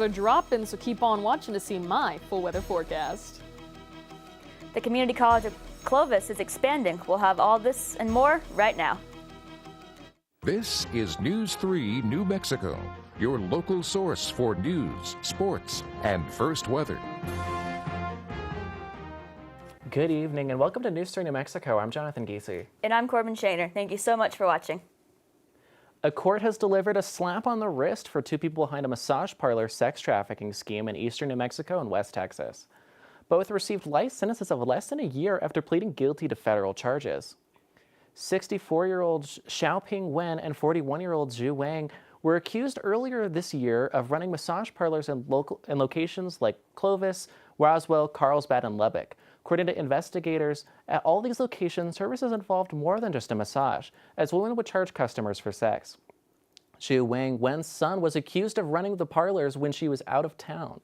They're dropping, so keep on watching to see my full weather forecast. The Community College of Clovis is expanding. We'll have all this and more right now. This is News 3 New Mexico, your local source for news, sports, and first weather. Good evening and welcome to News 3 New Mexico. I'm Jonathan Giese. And I'm Corbin Shaner. Thank you so much for watching. A court has delivered a slap on the wrist for two people behind a massage parlor sex trafficking scheme in eastern New Mexico and West Texas. Both received life sentences of less than a year after pleading guilty to federal charges. 64-year-old Xiaoping Wen and 41-year-old Zhu Wang were accused earlier this year of running massage parlors in locations like Clovis, Roswell, Carlsbad, and Lubbock. According to investigators, at all these locations, services involved more than just a massage, as women would charge customers for sex. Zhu Wang, Wen's son, was accused of running the parlors when she was out of town.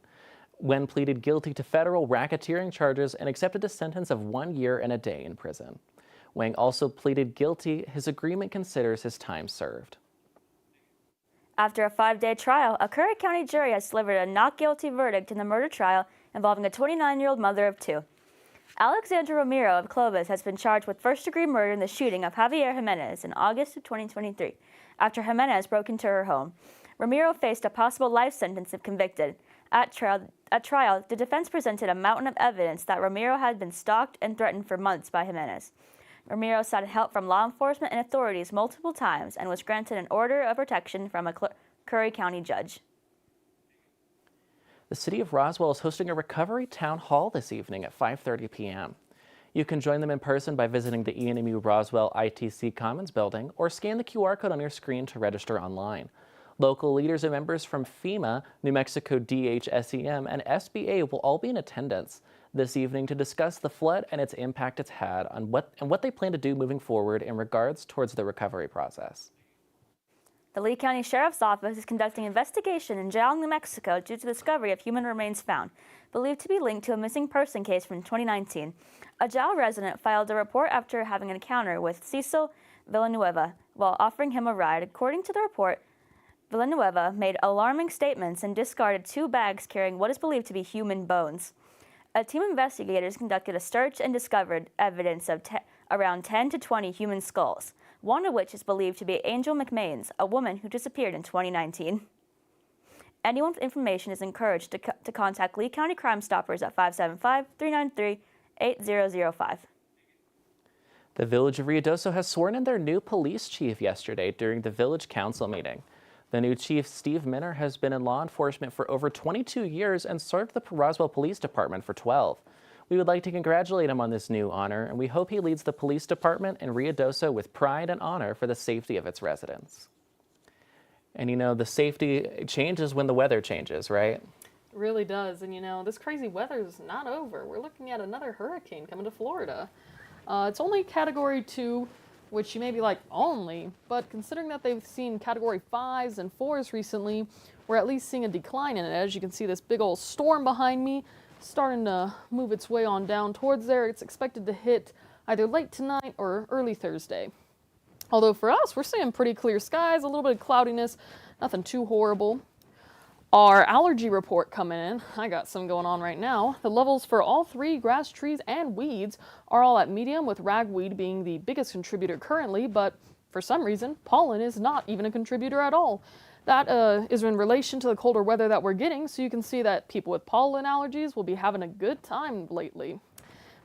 Wen pleaded guilty to federal racketeering charges and accepted a sentence of 1 year and a day in prison. Wang also pleaded guilty. His agreement considers his time served. After a 5-day trial, a Curry County jury has delivered a not guilty verdict in the murder trial involving a 29-year-old mother of two. Alexandra Romero of Clovis has been charged with first-degree murder in the shooting of Javier Jimenez in August of 2023, after Jimenez broke into her home. Romero faced a possible life sentence if convicted. At trial, the defense presented a mountain of evidence that Romero had been stalked and threatened for months by Jimenez. Romero sought help from law enforcement and authorities multiple times and was granted an order of protection from a Curry County judge. The city of Roswell is hosting a recovery town hall this evening at 5:30 p.m. You can join them in person by visiting the ENMU Roswell ITC Commons building or scan the QR code on your screen to register online. Local leaders and members from FEMA, New Mexico DHSEM, and SBA will all be in attendance this evening to discuss the flood and its impact it's had on what they plan to do moving forward in regards towards the recovery process. The Lee County Sheriff's Office is conducting an investigation in Jail, New Mexico due to the discovery of human remains found, believed to be linked to a missing person case from 2019. A Jail resident filed a report after having an encounter with Cecil Villanueva while offering him a ride. According to the report, Villanueva made alarming statements and discarded 2 bags carrying what is believed to be human bones. A team of investigators conducted a search and discovered evidence of around 10 to 20 human skulls, one of which is believed to be Angel McMains, a woman who disappeared in 2019. Anyone with information is encouraged to contact Lee County Crime Stoppers at 575-393-8005. The Village of Ruidoso has sworn in their new police chief yesterday during the Village Council meeting. The new chief, Steve Minner, has been in law enforcement for over 22 years and served the Roswell Police Department for 12. We would like to congratulate him on this new honor, and we hope he leads the police department in Ruidoso with pride and honor for the safety of its residents. And you know, the safety changes when the weather changes, right? It really does. And you know, this crazy weather is not over. We're looking at another hurricane coming to Florida. It's only Category 2, which you may be like, only, but considering that they've seen Category 5s and 4s recently, we're at least seeing a decline in it. As you can see, this big old storm behind me starting to move its way on down towards there. It's expected to hit either late tonight or early Thursday. Although for us, we're seeing pretty clear skies, a little bit of cloudiness, nothing too horrible. Our allergy report coming in. I got some going on right now. The levels for all 3 grass, trees, and weeds are all at medium, with ragweed being the biggest contributor currently, but for some reason, pollen is not even a contributor at all. That is in relation to the colder weather that we're getting, so you can see that people with pollen allergies will be having a good time lately.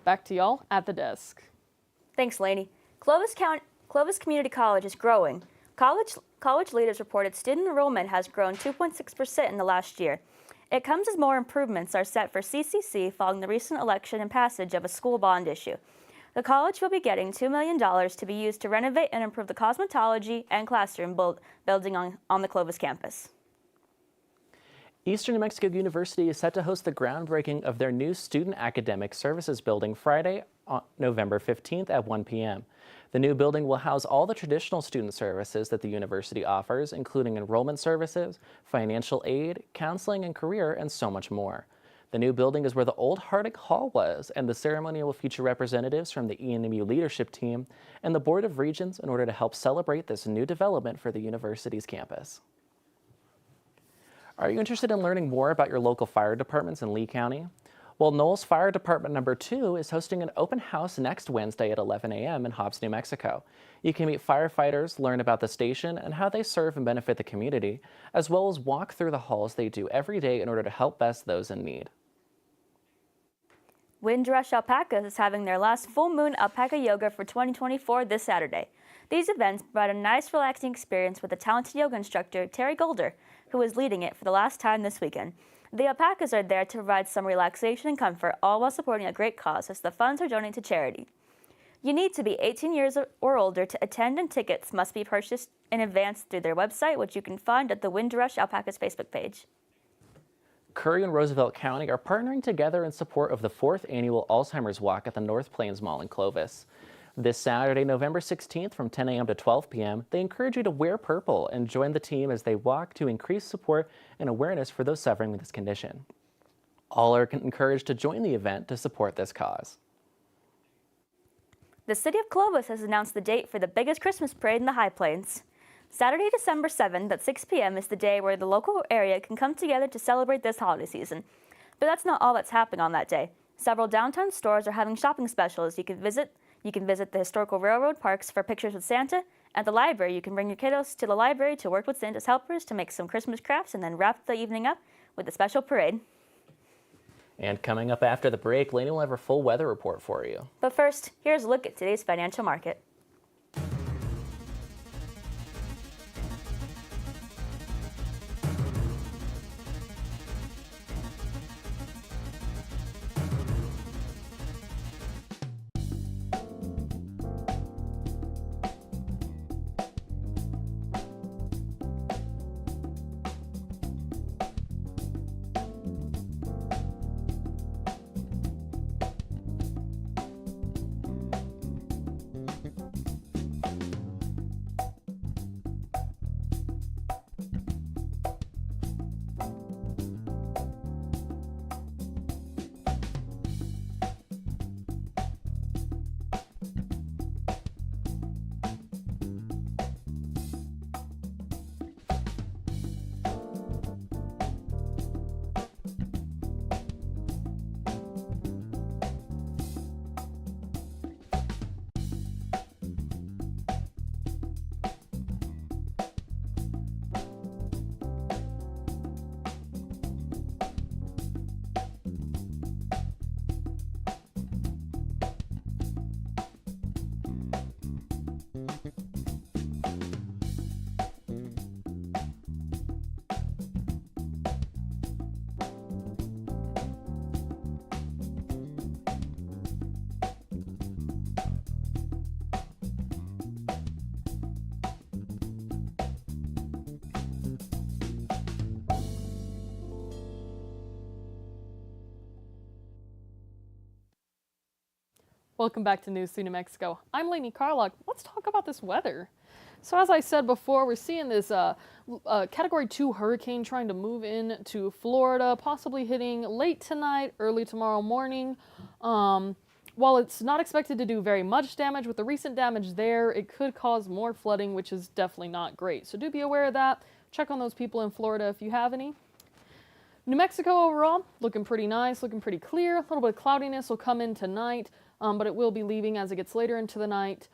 Back to y'all at the desk. Thanks, Lainey. Clovis Community College is growing. College leaders reported student enrollment has grown 2.6% in the last year. It comes as more improvements are set for CCC following the recent election and passage of a school bond issue. The college will be getting $2 million to be used to renovate and improve the cosmetology and classroom building on the Clovis campus. Eastern New Mexico University is set to host the groundbreaking of their new Student Academic Services building Friday, November 15th at 1 p.m. The new building will house all the traditional student services that the university offers, including enrollment services, financial aid, counseling and career, and so much more. The new building is where the old Hardick Hall was, and the ceremony will feature representatives from the ENMU leadership team and the Board of Regents in order to help celebrate this new development for the university's campus. Are you interested in learning more about your local fire departments in Lee County? Well, Knowles Fire Department number 2 is hosting an open house next Wednesday at 11 a.m. in Hobbs, New Mexico. You can meet firefighters, learn about the station and how they serve and benefit the community, as well as walk through the halls they do every day in order to help best those in need. Windrush Alpacas is having their last full moon alpaca yoga for 2024 this Saturday. These events provide a nice, relaxing experience with the talented yoga instructor, Terry Golder, who is leading it for the last time this weekend. The alpacas are there to provide some relaxation and comfort, all while supporting a great cause, as the funds are donated to charity. You need to be 18 years or older to attend, and tickets must be purchased in advance through their website, which you can find at the Windrush Alpacas Facebook page. Curry and Roosevelt County are partnering together in support of the 4th annual Alzheimer's Walk at the North Plains Mall in Clovis. This Saturday, November 16th from 10 a.m. to 12 p.m., they encourage you to wear purple and join the team as they walk to increase support and awareness for those suffering with this condition. All are encouraged to join the event to support this cause. The city of Clovis has announced the date for the biggest Christmas parade in the High Plains. Saturday, December 7th at 6 p.m. is the day where the local area can come together to celebrate this holiday season. But that's not all that's happening on that day. Several downtown stores are having shopping specials. You can visit the historical railroad parks for pictures with Santa. At the library, you can bring your kiddos to the library to work with Santa's helpers to make some Christmas crafts and then wrap the evening up with a special parade. And coming up after the break, Lainey will have her full weather report for you. But first, here's a look at today's financial market. Welcome back to News 3 New Mexico. I'm Lainey Carlock. Let's talk about this weather. So as I said before, we're seeing this Category 2 hurricane trying to move in to Florida, possibly hitting late tonight, early tomorrow morning. While it's not expected to do very much damage, with the recent damage there, it could cause more flooding, which is definitely not great. So do be aware of that. Check on those people in Florida if you have any. New Mexico overall, looking pretty nice, looking pretty clear. A little bit of cloudiness will come in tonight. But it will be leaving as it gets later into the night.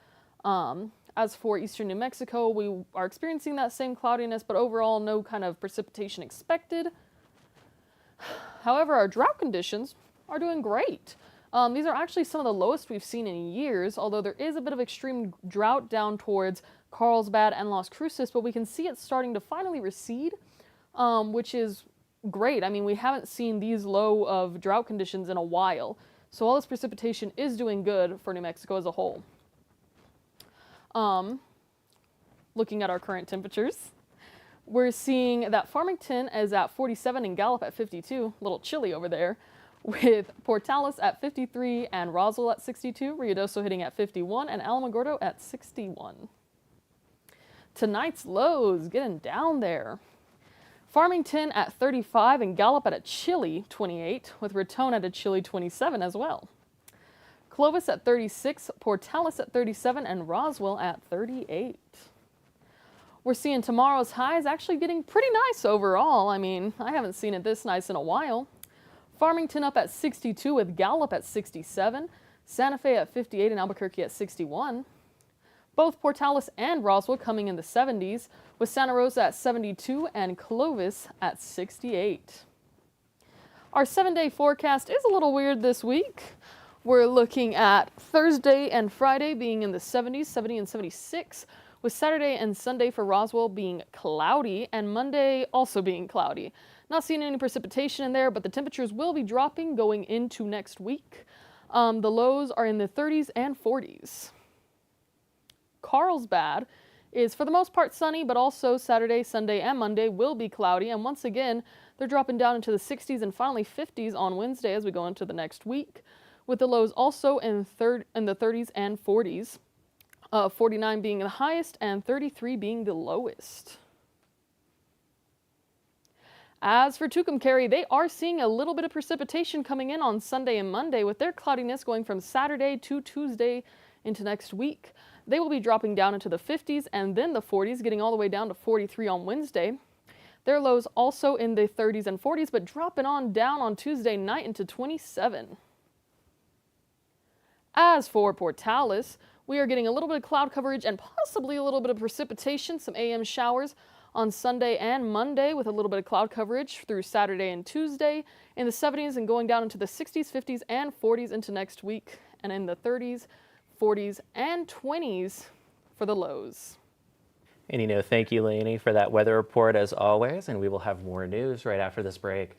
As for eastern New Mexico, we are experiencing that same cloudiness, but overall no kind of precipitation expected. However, our drought conditions are doing great. These are actually some of the lowest we've seen in years, although there is a bit of extreme drought down towards Carlsbad and Las Cruces, but we can see it starting to finally recede, which is great. I mean, we haven't seen these low of drought conditions in a while. So all this precipitation is doing good for New Mexico as a whole. Looking at our current temperatures, we're seeing that Farmington is at 47 and Gallup at 52, a little chilly over there, with Portales at 53 and Roswell at 62, Ruidoso hitting at 51, and Alamogordo at 61. Tonight's lows getting down there. Farmington at 35 and Gallup at a chilly 28, with Raton at a chilly 27 as well. Clovis at 36, Portales at 37, and Roswell at 38. We're seeing tomorrow's highs actually getting pretty nice overall. I mean, I haven't seen it this nice in a while. Farmington up at 62 with Gallup at 67, Santa Fe at 58 and Albuquerque at 61. Both Portales and Roswell coming in the 70s, with Santa Rosa at 72 and Clovis at 68. Our 7-day forecast is a little weird this week. We're looking at Thursday and Friday being in the 70s, 70 and 76, with Saturday and Sunday for Roswell being cloudy and Monday also being cloudy. Not seeing any precipitation in there, but the temperatures will be dropping going into next week. The lows are in the 30s and 40s. Carlsbad is for the most part sunny, but also Saturday, Sunday, and Monday will be cloudy. And once again, they're dropping down into the 60s and finally 50s on Wednesday as we go into the next week, with the lows also in the 30s and 40s. 49 being the highest and 33 being the lowest. As for Tucumcari, they are seeing a little bit of precipitation coming in on Sunday and Monday, with their cloudiness going from Saturday to Tuesday into next week. They will be dropping down into the 50s and then the 40s, getting all the way down to 43 on Wednesday. Their lows also in the 30s and 40s, but dropping on down on Tuesday night into 27. As for Portales, we are getting a little bit of cloud coverage and possibly a little bit of precipitation, some AM showers on Sunday and Monday, with a little bit of cloud coverage through Saturday and Tuesday in the 70s and going down into the 60s, 50s, and 40s into next week, and in the 30s, 40s, and 20s for the lows. And thank you, Lainey, for that weather report as always, and we will have more news right after this break.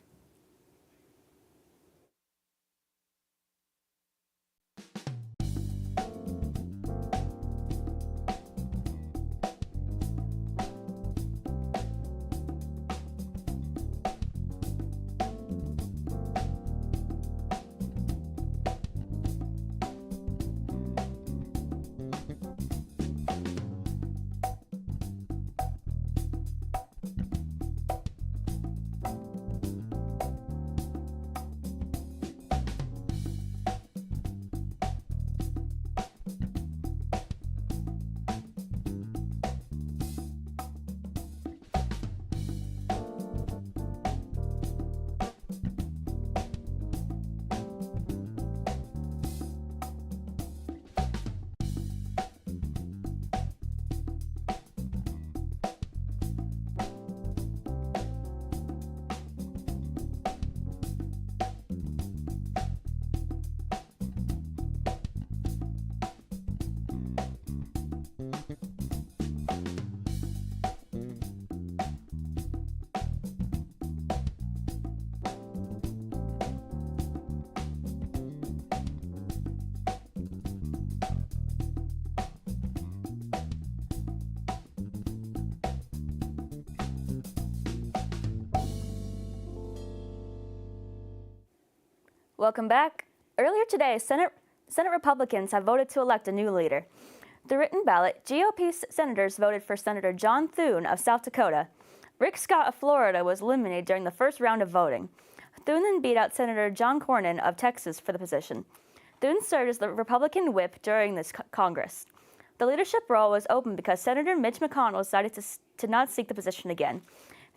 Welcome back. Earlier today, Senate Republicans have voted to elect a new leader. The written ballot, GOP senators voted for Senator John Thune of South Dakota. Rick Scott of Florida was eliminated during the first round of voting. Thune then beat out Senator John Cornyn of Texas for the position. Thune served as the Republican whip during this Congress. The leadership role was open because Senator Mitch McConnell decided to not seek the position again.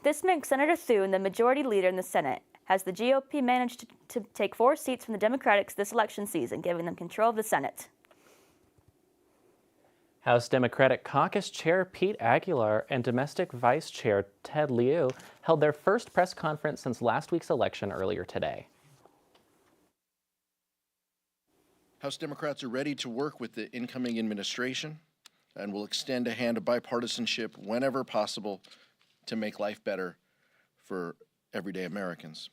This makes Senator Thune the majority leader in the Senate, as the GOP managed to take 4 seats from the Democrats this election season, giving them control of the Senate. House Democratic Caucus Chair Pete Aguilar and Domestic Vice Chair Ted Lieu held their first press conference since last week's election earlier today. House Democrats are ready to work with the incoming administration and will extend a hand of bipartisanship whenever possible to make life better for everyday Americans.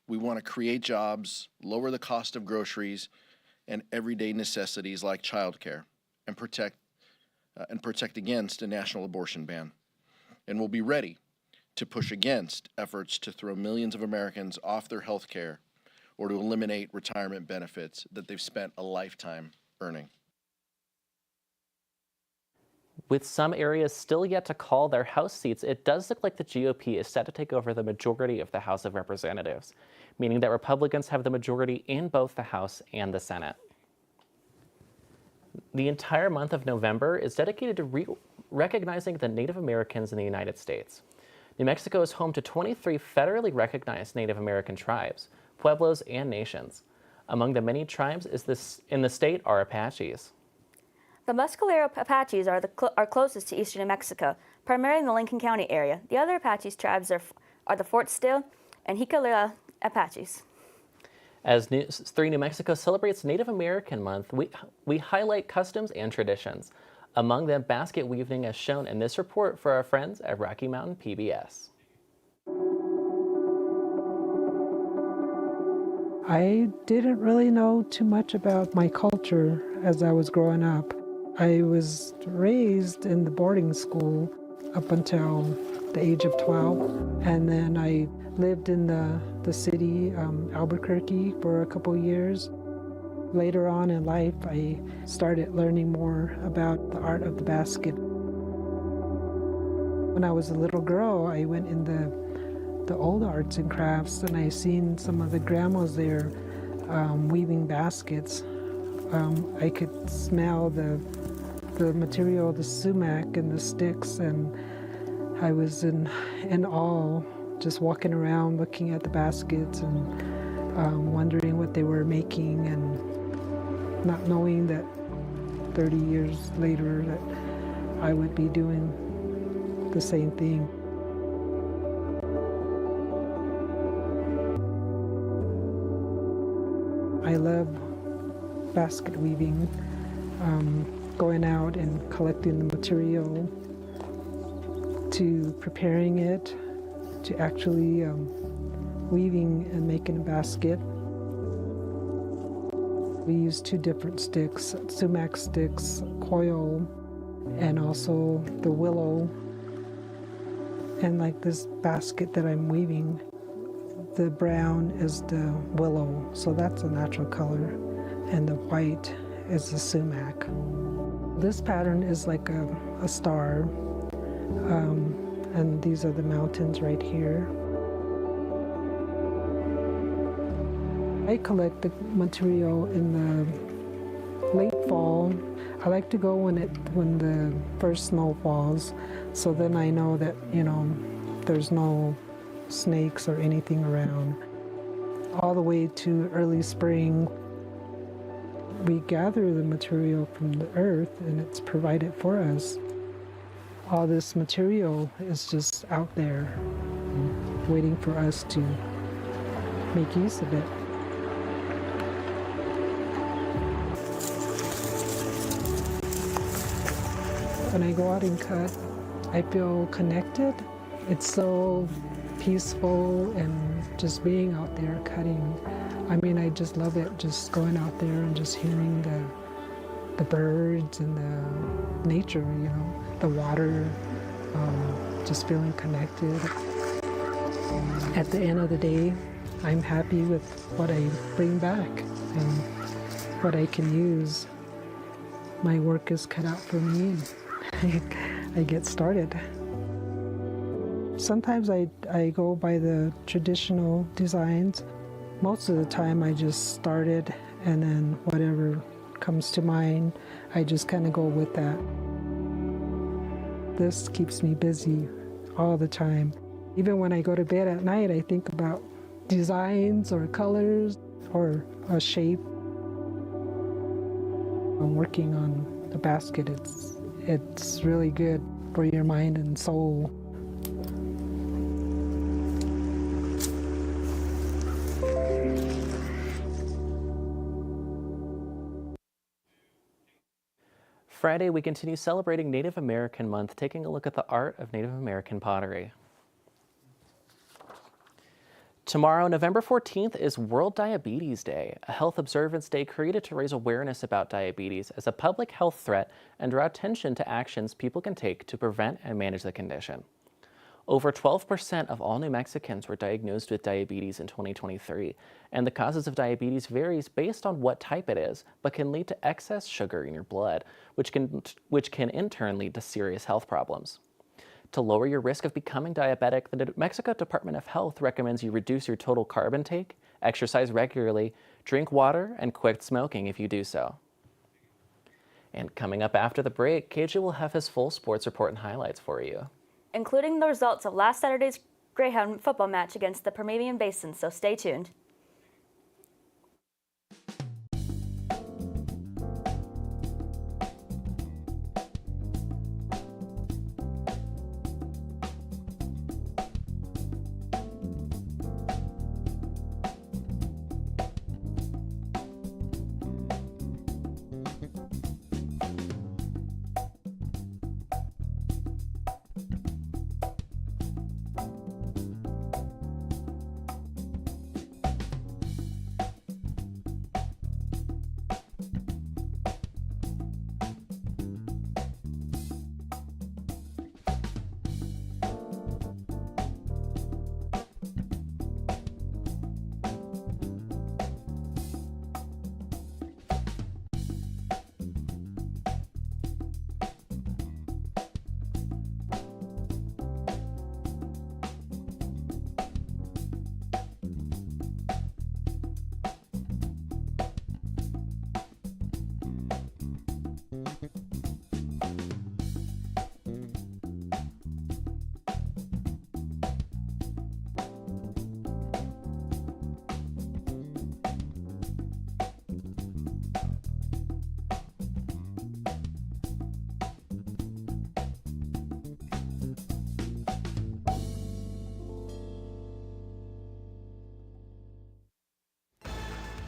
We want to create jobs, lower the cost of groceries and everyday necessities like childcare, and protect against a national abortion ban. And we'll be ready to push against efforts to throw millions of Americans off their health care or to eliminate retirement benefits that they've spent a lifetime earning. With some areas still yet to call their House seats, it does look like the GOP is set to take over the majority of the House of Representatives, meaning that Republicans have the majority in both the House and the Senate. The entire month of November is dedicated to recognizing the Native Americans in the United States. New Mexico is home to 23 federally recognized Native American tribes, pueblos, and nations. Among the many tribes in the state are Apaches. The Mescalero Apaches are closest to eastern New Mexico, primarily in the Lincoln County area. The other Apache tribes are the Fort Steele and Jicarilla Apaches. As News 3 New Mexico celebrates Native American Month, we highlight customs and traditions. Among them, basket weaving as shown in this report for our friends at Rocky Mountain PBS. I didn't really know too much about my culture as I was growing up. I was raised in the boarding school up until the age of 12, and then I lived in the city, Albuquerque, for a couple years. Later on in life, I started learning more about the art of the basket. When I was a little girl, I went in the old arts and crafts, and I seen some of the grandmas there weaving baskets. I could smell the material, the sumac and the sticks, and I was in awe, just walking around looking at the baskets and wondering what they were making, and not knowing that 30 years later that I would be doing the same thing. I love basket weaving, going out and collecting the material, to preparing it, to actually weaving and making a basket. We use 2 different sticks, sumac sticks, coil, and also the willow. And like this basket that I'm weaving, the brown is the willow, so that's a natural color, and the white is the sumac. This pattern is like a star, and these are the mountains right here. I collect the material in the late fall. I like to go when the first snow falls, so then I know that, there's no snakes or anything around. All the way to early spring, we gather the material from the earth and it's provided for us. All this material is just out there waiting for us to make use of it. When I go out and cut, I feel connected. It's so peaceful, and just being out there cutting. I mean, I just love it, just going out there and just hearing the birds and the nature, the water, just feeling connected. At the end of the day, I'm happy with what I bring back and what I can use. My work is cut out for me, and I get started. Sometimes I go by the traditional designs. Most of the time I just started, and then whatever comes to mind, I just kind of go with that. This keeps me busy all the time. Even when I go to bed at night, I think about designs or colors or a shape. I'm working on the basket. It's really good for your mind and soul. Friday, we continue celebrating Native American Month, taking a look at the art of Native American pottery. Tomorrow, November 14th, is World Diabetes Day, a health observance day created to raise awareness about diabetes as a public health threat and draw attention to actions people can take to prevent and manage the condition. Over 12% of all New Mexicans were diagnosed with diabetes in 2023, and the causes of diabetes varies based on what type it is, but can lead to excess sugar in your blood, which can in turn lead to serious health problems. To lower your risk of becoming diabetic, the New Mexico Department of Health recommends you reduce your total carb intake, exercise regularly, drink water, and quit smoking if you do so. And coming up after the break, KJ will have his full sports report and highlights for you, including the results of last Saturday's Greyhound football match against the Permian Basin, so stay tuned.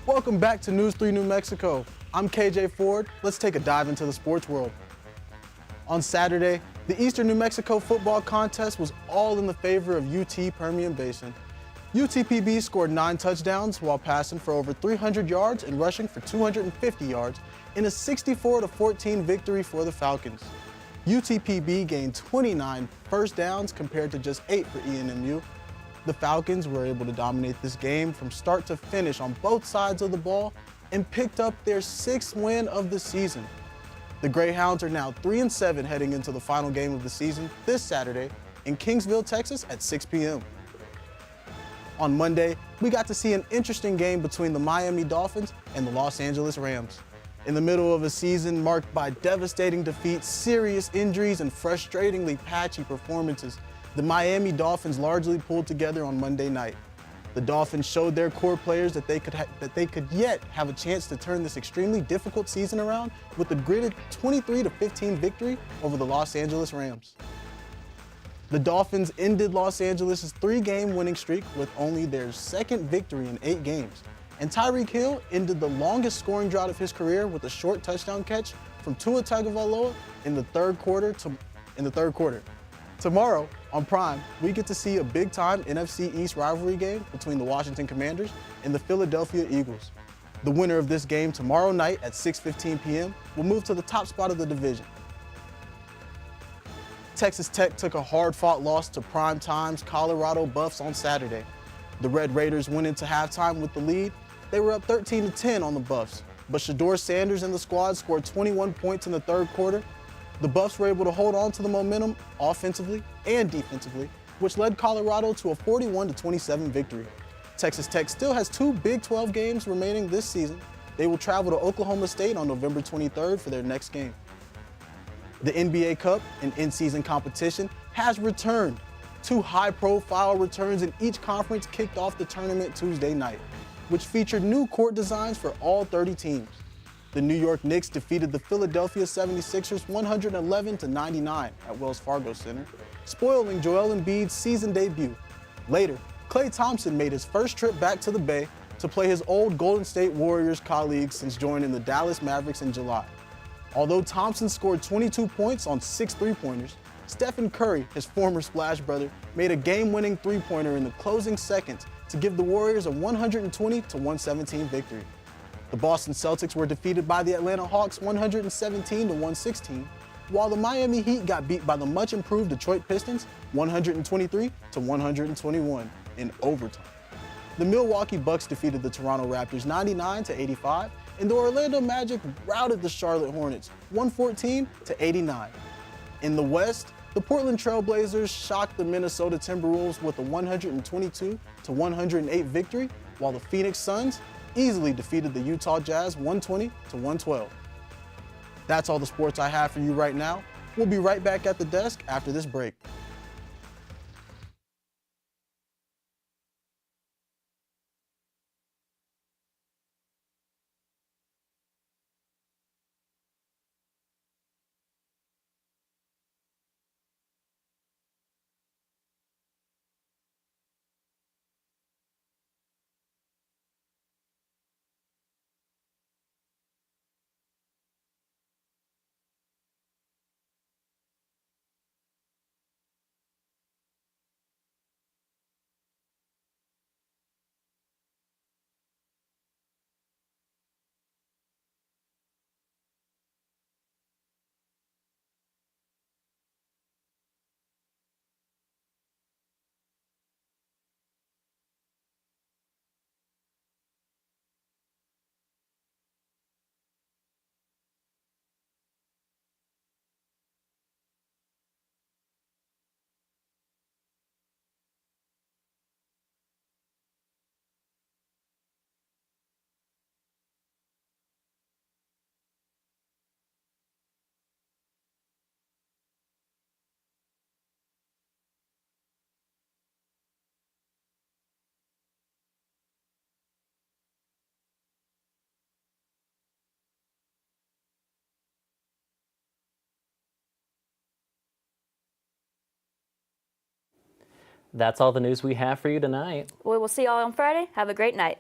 Welcome back to News 3 New Mexico. I'm KJ Ford. Let's take a dive into the sports world. On Saturday, the Eastern New Mexico football contest was all in the favor of UT Permian Basin. UTPB scored 9 touchdowns while passing for over 300 yards and rushing for 250 yards in a 64-14 victory for the Falcons. UTPB gained 29 first downs compared to just 8 for ENMU. The Falcons were able to dominate this game from start to finish on both sides of the ball and picked up their 6th win of the season. The Greyhounds are now 3-7 heading into the final game of the season this Saturday in Kingsville, Texas at 6 p.m. On Monday, we got to see an interesting game between the Miami Dolphins and the Los Angeles Rams. In the middle of a season marked by devastating defeats, serious injuries, and frustratingly patchy performances, the Miami Dolphins largely pulled together on Monday night. The Dolphins showed their core players that they could yet have a chance to turn this extremely difficult season around with a gritted 23-15 victory over the Los Angeles Rams. The Dolphins ended Los Angeles' 3-game winning streak with only their 2nd victory in 8 games. And Tyreek Hill ended the longest scoring drought of his career with a short touchdown catch from Tua Tagovailoa in the third quarter. Tomorrow on Prime, we get to see a big-time NFC East rivalry game between the Washington Commanders and the Philadelphia Eagles. The winner of this game tomorrow night at 6:15 p.m. will move to the top spot of the division. Texas Tech took a hard-fought loss to prime-time's Colorado Buffs on Saturday. The Red Raiders went into halftime with the lead. They were up 13-10 on the Buffs, but Shador Sanders and the squad scored 21 points in the third quarter. The Buffs were able to hold on to the momentum offensively and defensively, which led Colorado to a 41-27 victory. Texas Tech still has 2 Big 12 games remaining this season. They will travel to Oklahoma State on November 23rd for their next game. The NBA Cup, an in-season competition, has returned. 2 high-profile returns in each conference kicked off the tournament Tuesday night, which featured new court designs for all 30 teams. The New York Knicks defeated the Philadelphia 76ers 111-99 at Wells Fargo Center, spoiling Joel Embiid's season debut. Later, Klay Thompson made his first trip back to the Bay to play his old Golden State Warriors colleagues since joining the Dallas Mavericks in July. Although Thompson scored 22 points on 6 three-pointers, Stephen Curry, his former Splash brother, made a game-winning three-pointer in the closing seconds to give the Warriors a 120-117 victory. The Boston Celtics were defeated by the Atlanta Hawks 117-116, while the Miami Heat got beat by the much-improved Detroit Pistons 123-121 in overtime. The Milwaukee Bucks defeated the Toronto Raptors 99-85, and the Orlando Magic routed the Charlotte Hornets 114-89. In the West, the Portland Trail Blazers shocked the Minnesota Timberwolves with a 122-108 victory, while the Phoenix Suns easily defeated the Utah Jazz 120-112. That's all the sports I have for you right now. We'll be right back at the desk after this break. That's all the news we have for you tonight. We will see you all on Friday. Have a great night.